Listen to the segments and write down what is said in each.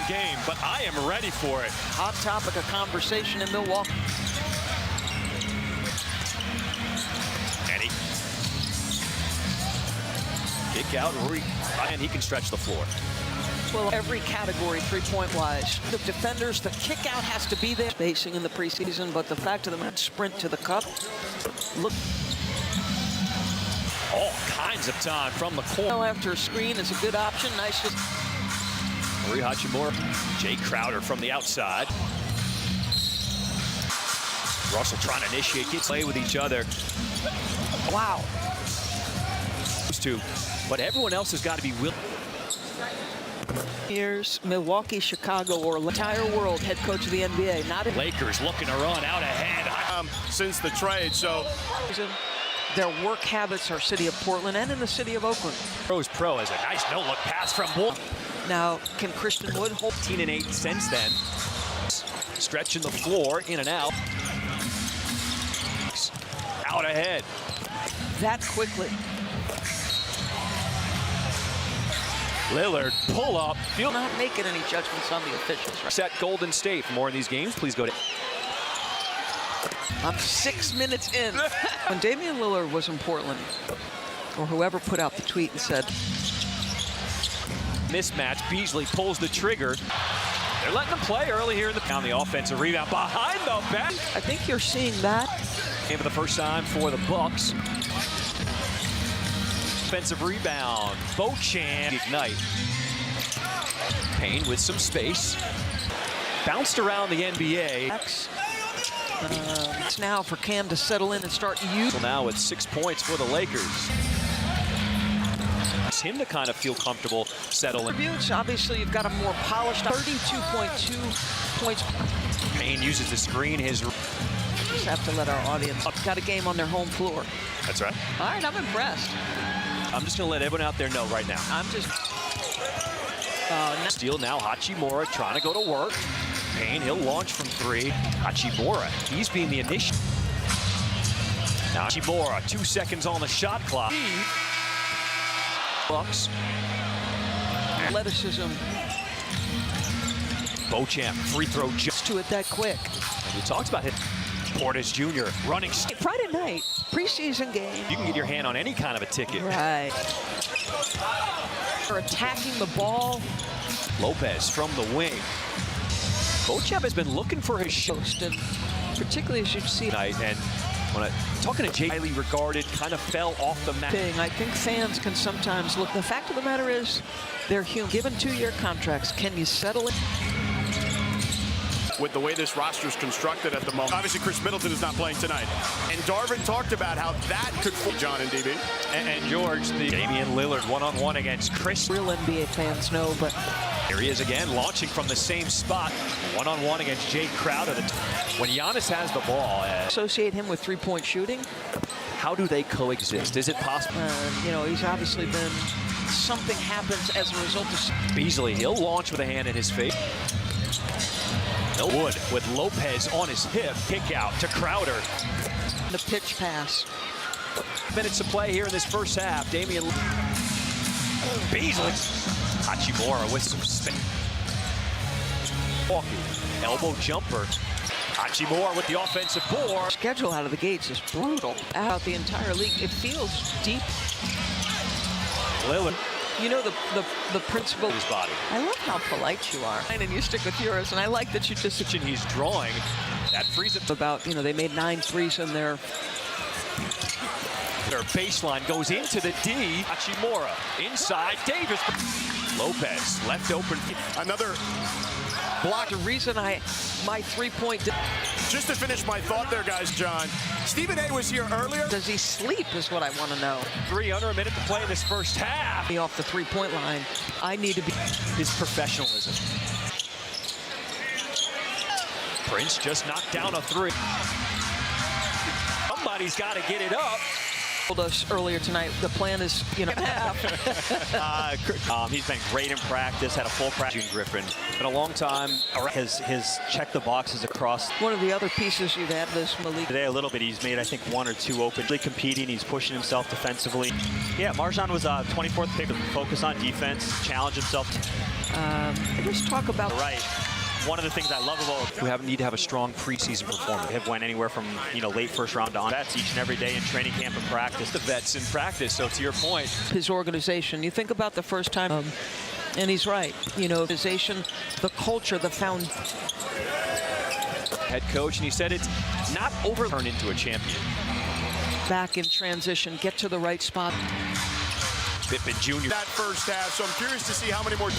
game, but I am ready for it. Hot topic of conversation in Milwaukee. Eddie. Kick out, and he can stretch the floor. Well, every category, three-point wise. The defenders, the kick out has to be there. Spacing in the preseason, but the fact of the matter, sprint to the cup. Look. All kinds of time from the corner. After a screen is a good option. Nice. Marie Hachimura. Jay Crowder from the outside. Russell trying to initiate, get play with each other. Wow. Those two, but everyone else has got to be willing. Here's Milwaukee, Chicago, or the entire world head coach of the NBA. Not in Lakers looking to run out ahead. Since the trade, so their work habits are city of Portland and in the city of Oakland. Pro has a nice no-look pass from Wolf. Now, can Christian Wood hold 15 and 8 since then? Stretching the floor, in and out. Out ahead. that quickly? Lillard, pull up. Not making any judgments on the officials. Right? Set Golden State. For more of these games, please go to... I'm 6 minutes in. When Damian Lillard was in Portland, or whoever put out the tweet and said, mismatch, Beasley pulls the trigger. They're letting him play early here in the... On the offensive rebound behind the back. I think you're seeing that. Came for the first time for the Bucks. Offensive rebound. Beauchamp. Ignite. Payne with some space. Bounced around the NBA. It's now for Cam to settle in and start using. Now with 6 points for the Lakers. It's him to kind of feel comfortable settling. Obviously, you've got a more polished 32.2 points. Payne uses the screen. His just have to let our audience got a game on their home floor. That's right. All right, I'm impressed. I'm just going to let everyone out there know right now. I'm just... Steal now, Hachimura trying to go to work. Payne, he'll launch from three. Hachimura, he's being the initiator. Now Hachimura, 2 seconds on the shot clock. Bucks. Athleticism. Beauchamp, free throw just to it that quick. And we talked about it. Portis Jr. running. Friday night, preseason game. You can get your hand on any kind of a ticket. Right. They're attacking the ball. Lopez from the wing. Beauchamp has been looking for his post, and particularly as you see tonight. And when talking to Jay, highly regarded, kind of fell off the map. I think fans can sometimes look. The fact of the matter is, they're human. Given 2-year contracts, can you settle it? With the way this roster is constructed at the moment. Obviously, Chris Middleton is not playing tonight. And Darvin talked about how that could fool John and DB. And George, the Damian Lillard one-on-one against Chris. Real NBA fans know, but... Here he is again, launching from the same spot. One-on-one against Jay Crowder. When Giannis has the ball... Associate him with three-point shooting. How do they coexist? Is it possible? You know, he's obviously been... Something happens as a result of... Beasley, he'll launch with a hand in his face. No Wood with Lopez on his hip. Kick out to Crowder. The pitch pass. Minutes to play here in this first half. Damian Beasley. Hachimura with some spin. Elbow jumper. Hachimura with the offensive board. Schedule out of the gates is brutal. Out the entire league. It feels deep. Lillard. You know the principle. His body. I love how polite you are, and you stick with yours. And I like that you just. He's drawing. That frees it. About they made 9 threes in their. Their baseline goes into the D. Hachimura inside. Davis. Lopez left open. Another block. The reason my 3-point. Just to finish my thought there, guys, John. Stephen A. was here earlier. Does he sleep is what I want to know. 3 under a minute to play in this first half. Off the 3-point line. I need to be. His professionalism. Prince just knocked down a 3. Somebody's got to get it up. Told us earlier tonight the plan is, he's been great in practice, had a full practice. June Griffin, been a long time. His check the boxes across. One of the other pieces you've had this Malik. Today a little bit, he's made I think 1 or 2 openly competing. He's pushing himself defensively. Yeah, Marjan was 24th pick to focus on defense, challenge himself. Just talk about Right. One of the things I love about We need to have a strong preseason performance. have went anywhere from late first round to on vets each and every day in training camp and practice. The vets in practice, so to your point. his organization. You think about the first time, and he's right. Organization, the culture, the found. Head coach, and he said it's not over turn into a champion. Back in transition, get to the right spot. Pippen Jr. That first half, so I'm curious to see how many more.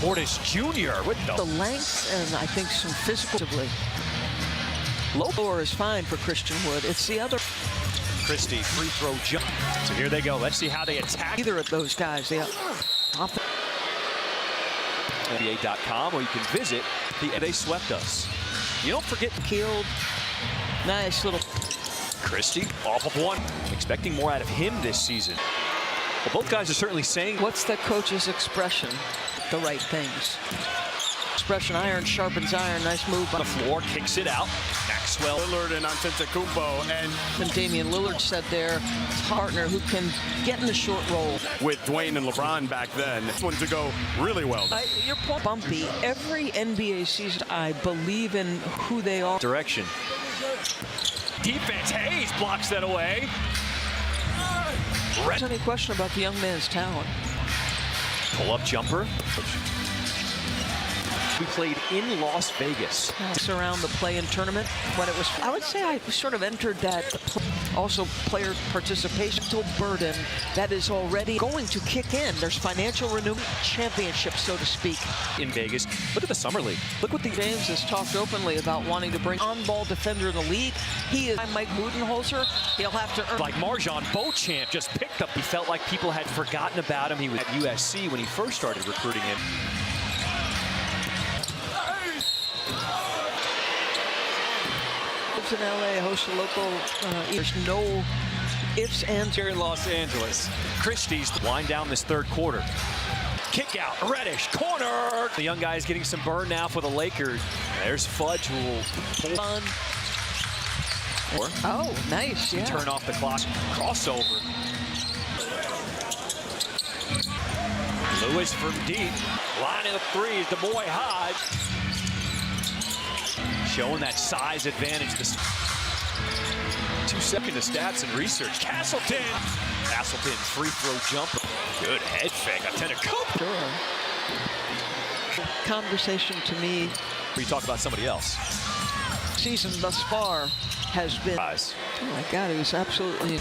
Portis Jr. with The the length and I think some physically. Lower is fine for Christian Wood. It's the other. Christie free throw jump. So here they go. Let's see how they attack. Either of those guys. NBA.com, or you can visit They swept us. You don't forget Killed. Nice little. Christie off of one. Expecting more out of him this season. Well, both guys are certainly saying What's the coach's expression? The right things. Expression, iron sharpens iron. Nice move on by the floor, kicks it out. Maxwell. Lillard and Antetokounmpo, and Damian Lillard said there, partner who can get in the short roll. with Dwayne and LeBron back then, this one to go really well. Your point, bumpy. Every NBA season, I believe in who they are. Direction. Defense. Hayes blocks that away. There's any question about the young man's talent. Pull-up jumper. We played in Las Vegas. Around the play-in tournament, but it was, I would say I sort of entered that. Also, player participation burden that is already going to kick in. There's financial renewal championship, so to speak. In Vegas. Look at the Summer League. Look what the James has talked openly about wanting to bring on-ball defender in the league. He is Mike Budenholzer. He'll have to earn. Like Marjan Beauchamp just picked up. He felt like people had forgotten about him. He was at USC when he first started recruiting him. In LA, hosts a local. There's no ifs, ands, Here in Los Angeles. Christie's wind down this third quarter. Kick out, Reddish, corner. The young guy is getting some burn now for the Lakers. There's Fudge who will pull. Oh, nice, yeah. Turn off the clock. Crossover. Lewis from deep. Line of the three, DeMoy Hodge. Showing that size advantage. 2 seconds of stats and research. Castleton free throw jumper. Good head fake. Sure. Conversation to me. You talk about somebody else. Season thus far has been. Guys. Oh my God, it was absolutely.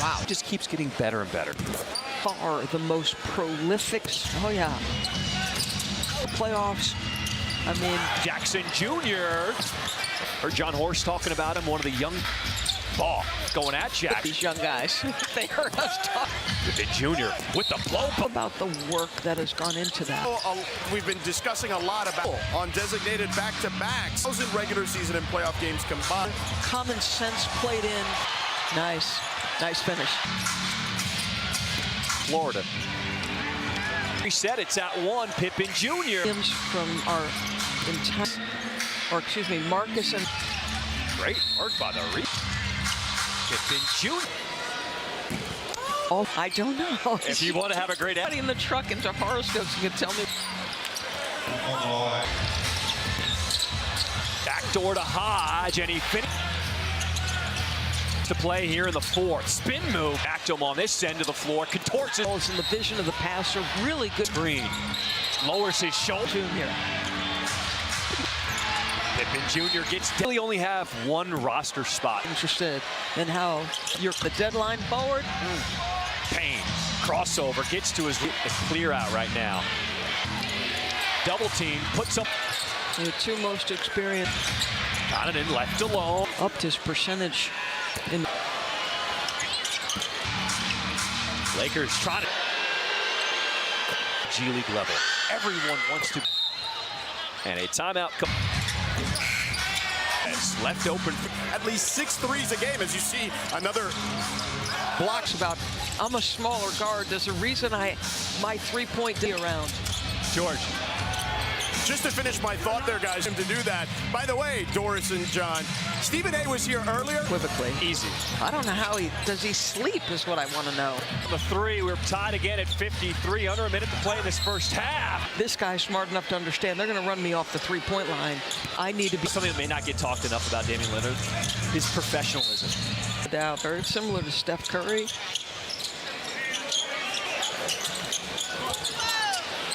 Wow. Just keeps getting better and better. Far the most prolific. Oh yeah. Playoffs. I mean, Jackson Jr. Heard John Horst talking about him, one of the young ball going at Jack. These young guys, they heard us talk. Pippen Jr. with the blow. About the work that has gone into that. We've been discussing a lot about on designated back-to-backs. Those in regular season and playoff games combined. Common sense played in. Nice finish. Florida. Reset, it's at 1, Pippen Jr. From our entire, Marcus and. Great work by the Pippen Jr. Oh, I don't know. If you want to have a great in the truck into horoscopes, you can tell me. Backdoor to Hodge, and he finished. To play here in the fourth. Spin move. Back to him on this end of the floor. Contorts it. In the vision of the passer. Really good. Green. Lowers his shoulder. Junior. Pippen Jr. gets. Really only have one roster spot. Interested in how you're the deadline forward. Payne. Crossover. Gets to his clear out right now. Double team. Puts up. The two most experienced. Donovan left alone. Upped his percentage. In Lakers trying to G League level. Everyone wants to. And a timeout. It's left open. At least 6 threes a game, as you see another blocks about. I'm a smaller guard. There's a reason my 3-point D around. George. Just to finish my thought there, guys, to do that. By the way, Doris and John, Stephen A. was here earlier. Equivocally. Easy. I don't know how does he sleep is what I want to know. The three, we're tied again at 53, under a minute to play in this first half. This guy's smart enough to understand they're going to run me off the three-point line. I need to be Something that may not get talked enough about Damian Lillard, his professionalism. out. Very similar to Steph Curry.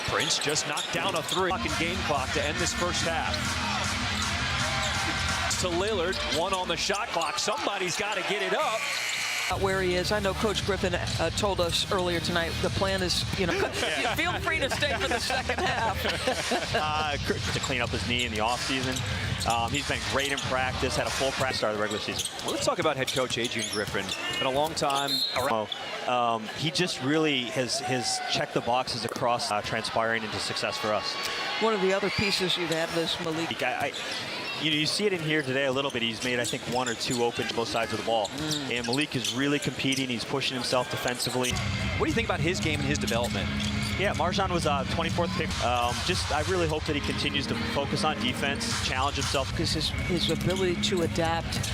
Prince just knocked down a three. Game clock to end this first half. To Lillard, one on the shot clock. Somebody's got to get it up. Where he is. I know Coach Griffin told us earlier tonight the plan is, feel free to stay for the second half. To clean up his knee in the offseason. He's been great in practice, had a full practice start of the regular season. Well, let's talk about head coach Adrian Griffin. Been a long time around. He just really has checked the boxes across transpiring into success for us. One of the other pieces you've had is Malik. You see it in here today a little bit. He's made, I think, one or two open both sides of the ball. And Malik is really competing. He's pushing himself defensively. What do you think about his game and his development? Yeah, Marjan was 24th pick. I really hope that he continues to focus on defense, challenge himself. Because his ability to adapt.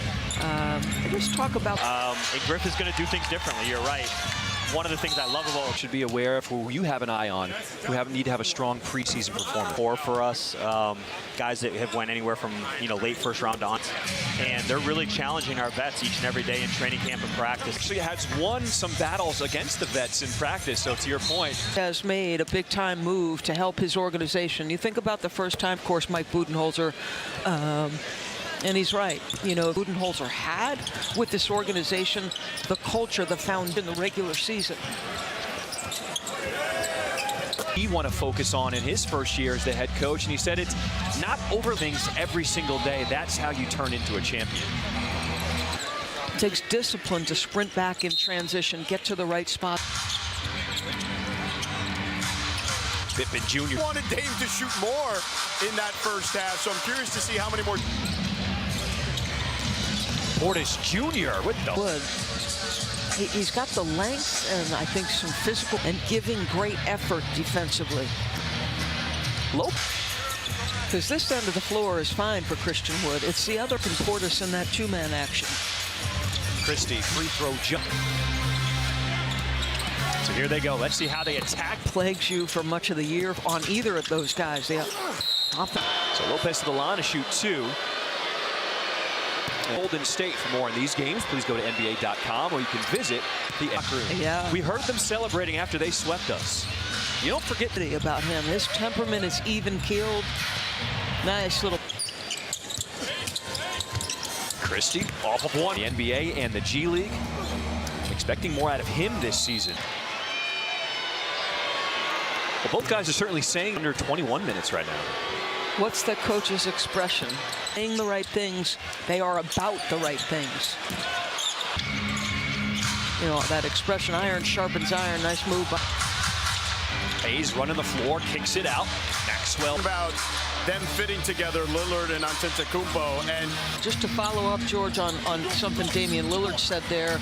Just talk about. And Griff is going to do things differently. You're right. One of the things I love about should be aware of who you have an eye on, who need to have a strong preseason performance. For us, guys that have went anywhere from late first round on, and they're really challenging our vets each and every day in training camp and practice. Actually has won some battles against the vets in practice. So to your point, has made a big time move to help his organization. You think about the first time, of course, Mike Budenholzer. And he's right. Budenholzer had with this organization the culture, the foundation, the regular season. He want to focus on in his first year as the head coach, and he said it's not over things every single day. That's how you turn into a champion. It takes discipline to sprint back in transition, get to the right spot. Pippen Jr. Wanted Dame to shoot more in that first half, so I'm curious to see how many more. Portis Jr. with the wood. He's got the length and I think some physical and giving great effort defensively. Low. Because this end of the floor is fine for Christian Wood. It's the other can Portis in that two-man action. Christie free throw jump. So here they go. Let's see how they attack. Plagues you for much of the year on either of those guys. So Lopez to the line to shoot two. Golden State. For more on these games, please go to NBA.com or you can visit the locker room. Yeah. We heard them celebrating after they swept us. You don't forget about him. His temperament is even-keeled. Nice little. Christie off of one. The NBA and the G League. Expecting more out of him this season. Well, both guys are certainly saying under 21 minutes right now. What's the coach's expression? Saying the right things, they are about the right things. That expression, iron sharpens iron. Nice move. Hayes running the floor, kicks it out. Maxwell. About them fitting together, Lillard and Antetokounmpo. And just to follow up, George, on something Damian Lillard said there,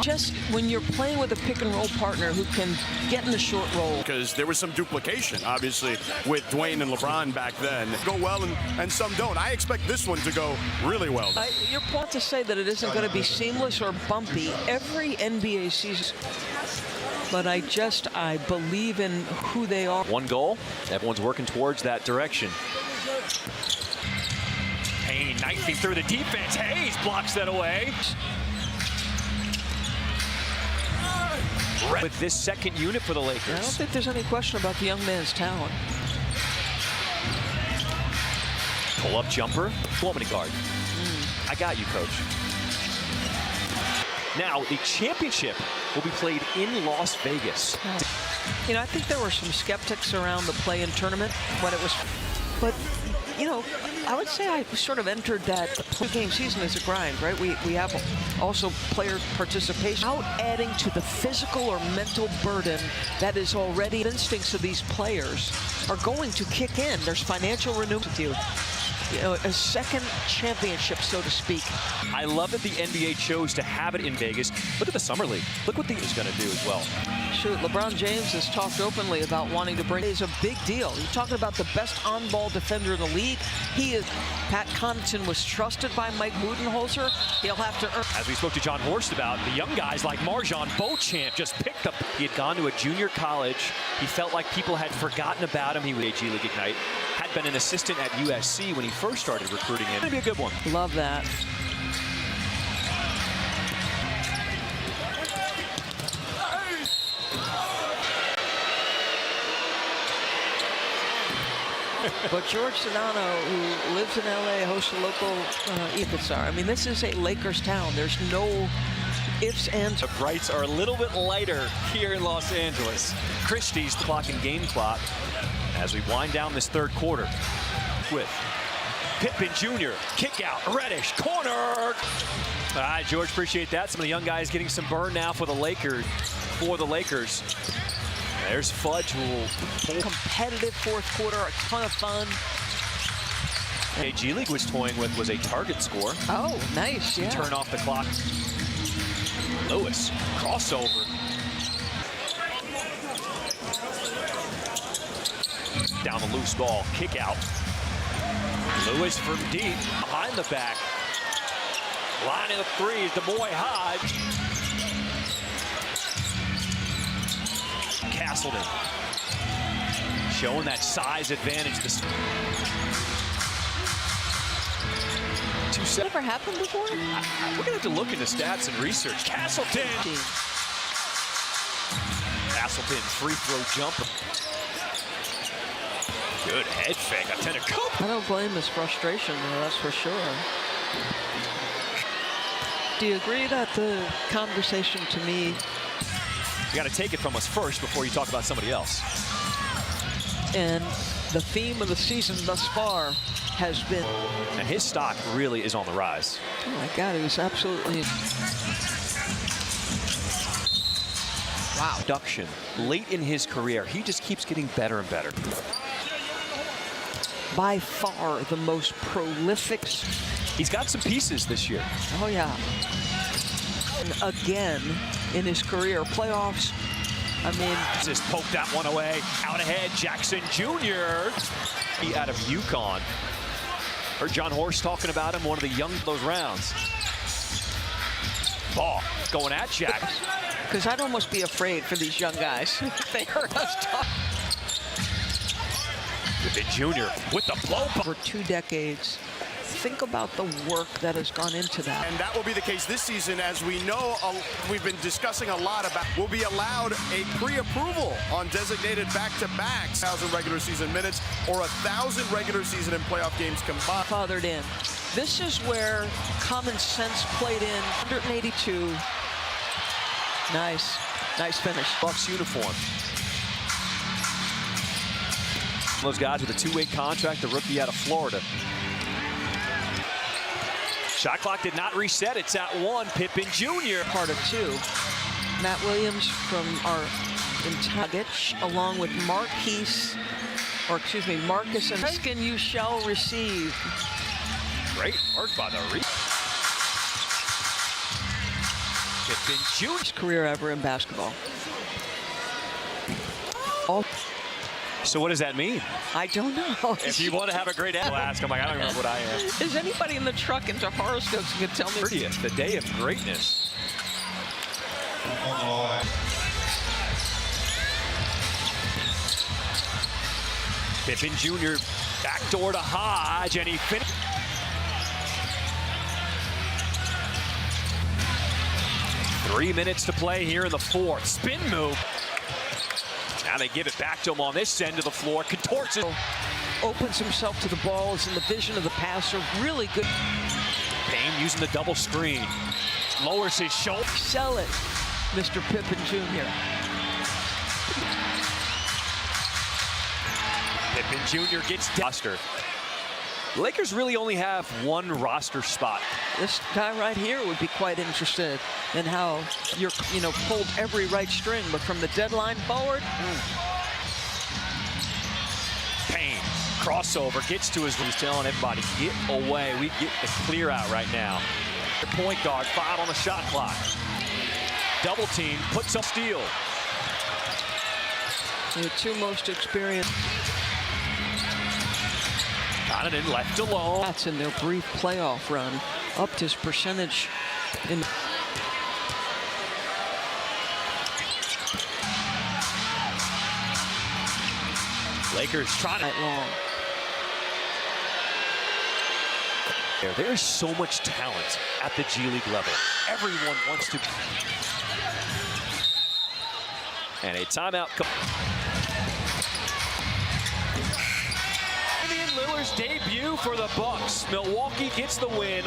just when you're playing with a pick-and-roll partner who can get in the short roll. Because there was some duplication, obviously, with Dwayne and LeBron back then. Go well and some don't. I expect this one to go really well. You're point to say that it isn't going to be seamless or bumpy every NBA season. But I believe in who they are. One goal. Everyone's working towards that direction. Payne knifing through the defense. Hayes blocks that away. With this second unit for the Lakers. I don't think there's any question about the young man's talent. Pull-up jumper. Woman guard. I got you, coach. Now, the championship will be played in Las Vegas. I think there were some skeptics around the play-in tournament when it was, but I would say I sort of entered that game season as a grind, right? We have also player participation out adding to the physical or mental burden that is already instincts of these players are going to kick in. There's financial renewal with you. a second championship, so to speak. I love that the NBA chose to have it in Vegas. Look at the Summer League. Look what the is going to do as well. Shoot, LeBron James has talked openly about wanting to bring. It's a big deal. You're talking about the best on-ball defender in the league. He is. Pat Connaughton was trusted by Mike Budenholzer. He'll have to earn. As we spoke to John Horst about, the young guys like Marjon Beauchamp just picked up. He had gone to a junior college. He felt like people had forgotten about him. He was AG League Ignite. Had been an assistant at USC when he first started recruiting him. Maybe a good one. Love that. But George Sedano, who lives in LA, hosts a local Ethosar. I mean, this is a Lakers town. There's no ifs, ands. The brights are a little bit lighter here in Los Angeles. Christie's the clock and game clock as we wind down this third quarter with Pippen Jr. Kick out, Reddish, corner. All right, George, appreciate that. Some of the young guys getting some burn now for the Lakers. There's Fudge who will pull. Competitive fourth quarter, a ton of fun. AG League was toying with was a target score. Oh, nice, yeah. Turn off the clock. Lewis, crossover. Down the loose ball, kick out. Lewis from deep, behind the back. Lining up three, DeMoy Hodge. Castleton showing that size advantage. Never happened before? We're gonna have to look into stats and research. Castleton, free throw jumper. Good head fake. I don't blame his frustration, though, that's for sure. Do you agree that the conversation to me? You got to take it from us first before you talk about somebody else. And the theme of the season thus far has been. And his stock really is on the rise. Oh my God, it was absolutely. Wow. Production late in his career, he just keeps getting better and better. By far the most prolific. He's got some pieces this year. Oh yeah. And again in his career, playoffs. I mean, just poked that one away. Out ahead, Jackson Jr. He out of UConn. Heard John Horst talking about him, one of the young those rounds. Ball going at Jack. Because I'd almost be afraid for these young guys. They heard us talk. Pippen Jr. with the blow. For 2 decades. Think about the work that has gone into that. And that will be the case this season, as we know, we've been discussing a lot about, will be allowed a pre-approval on designated back-to-backs, 1,000 regular season minutes or 1,000 regular season and playoff games combined. Fathered in. This is where common sense played in. 182. Nice finish. Bucks uniform. Those guys with a 2-way contract, the rookie out of Florida. Shot clock did not reset. It's at 1. Pippen Jr. Part of 2. Matt Williams from our Intagich, along with Marcus and Skin you shall receive. Great work by the Pippen Jr. His career ever in basketball. So what does that mean? I don't know. If you want to have a great ask, I'm like, I don't remember what I am. Is anybody in the truck into horoscopes who can tell me? 30th, the day of greatness. Pippen Jr. backdoor to Hodge, and he finished. Three minutes to play here in the fourth. Spin move. Now they give it back to him on this end of the floor. Contorts it. Opens himself to the ball. Is in the vision of the passer. Really good. Payne using the double screen. Lowers his shoulder. Sell it, Mr. Pippen Jr. Pippen Jr. gets roster. The Lakers really only have one roster spot. This guy right here would be quite interested in how you're, pulled every right string, but from the deadline forward. Payne Crossover, gets to his. He's telling everybody, get away. We get the clear out right now. The point guard, 5 on the shot clock. Double team, puts up steal. The two most experienced. Donovan left alone. That's in their brief playoff run. Upped his percentage in. Lakers trying to. Long. There's so much talent at the G League level. Everyone wants to. And a timeout. Damian Lillard's debut for the Bucks. Milwaukee gets the win.